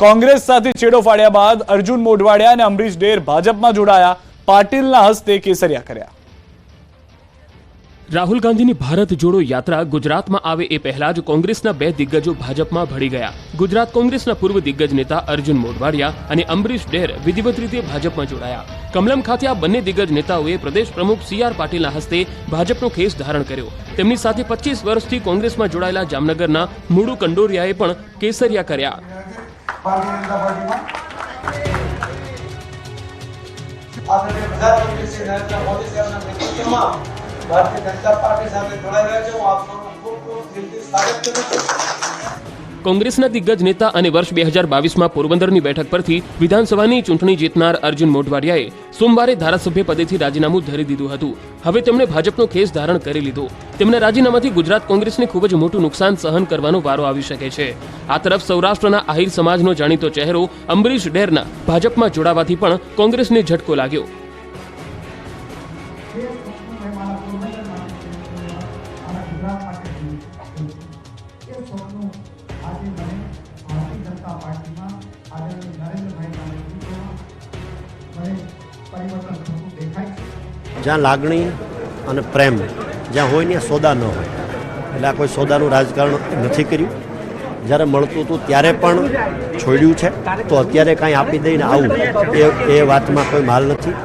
કોંગ્રેસ સાથે છેડો ફાડ્યા બાદ અર્જુન મોઢવાડિયા અને અમરીશ ડેર ભાજપમાં જોડાયા, પાટીલના હસ્તે કેસરિયા કર્યા। રાહુલ ગાંધીની ભારત જોડો યાત્રા ગુજરાતમાં આવે એ પહેલા જ કોંગ્રેસના બે દિગ્ગજો ભાજપમાં ભળી ગયા। ગુજરાત કોંગ્રેસના પૂર્વ દિગ્ગજ નેતા અર્જુન મોઢવાડિયા અને અમરીશ ડેર વિધિવત રીતે ભાજપમાં જોડાયા। કમલમ ખાતે આ બંને દિગ્ગજ નેતાઓએ પ્રદેશ પ્રમુખ CR પાટીલના હસ્તે ભાજપનો ખેસ ધારણ કર્યો। તેમની સાથે 25 વર્ષથી કોંગ્રેસમાં જોડાયેલા જામનગરના મુડુ કંડોરિયાએ પણ કેસરિયા કર્યા। भारतीय जनता पार्टी में आदरणीय प्रधानमंत्री श्री नरेंद्र मोदी साहबના નેતૃત્વમાં ભારતીય જનતા પાર્ટી સાથે જોડાઈ રહ્યા છે। હું આપ સૌનું ખૂબ ખૂબ દિલથી સ્વાગત કરું છું। કોંગ્રેસના દિગ્ગજ નેતા અને વર્ષ 2022માં પોરબંદરની બેઠક પરથી વિધાનસભાની ચૂંટણી જીતનાર અર્જુન મોઢવાડિયાએ સોમવારે ધારાસભ્ય પદેથી રાજીનામું ધરી દીધું હતું। હવે તેમણે ભાજપનો ખેસ ધારણ કરી લીધો। તેમના રાજીનામાથી ગુજરાત કોંગ્રેસને ખૂબ જ મોટું નુકસાન સહન કરવાનો વારો આવી શકે છે। આ તરફ સૌરાષ્ટ્રના આહિર સમાજનો જાણીતો ચહેરો અમરીશ ડેરના ભાજપમાં જોડાવાથી પણ કોંગ્રેસને ઝટકો લાગ્યો। જ્યાં લાગણી અને પ્રેમ જ્યાં હોય ને સોદા ન હોય, એટલે આ કોઈ સોદાનું રાજકારણ નથી કર્યું। જ્યારે મળતું હતું ત્યારે પણ છોડ્યું છે, તો અત્યારે કાંઈ આપી દઈને આવું એ વાતમાં કોઈ માલ નથી।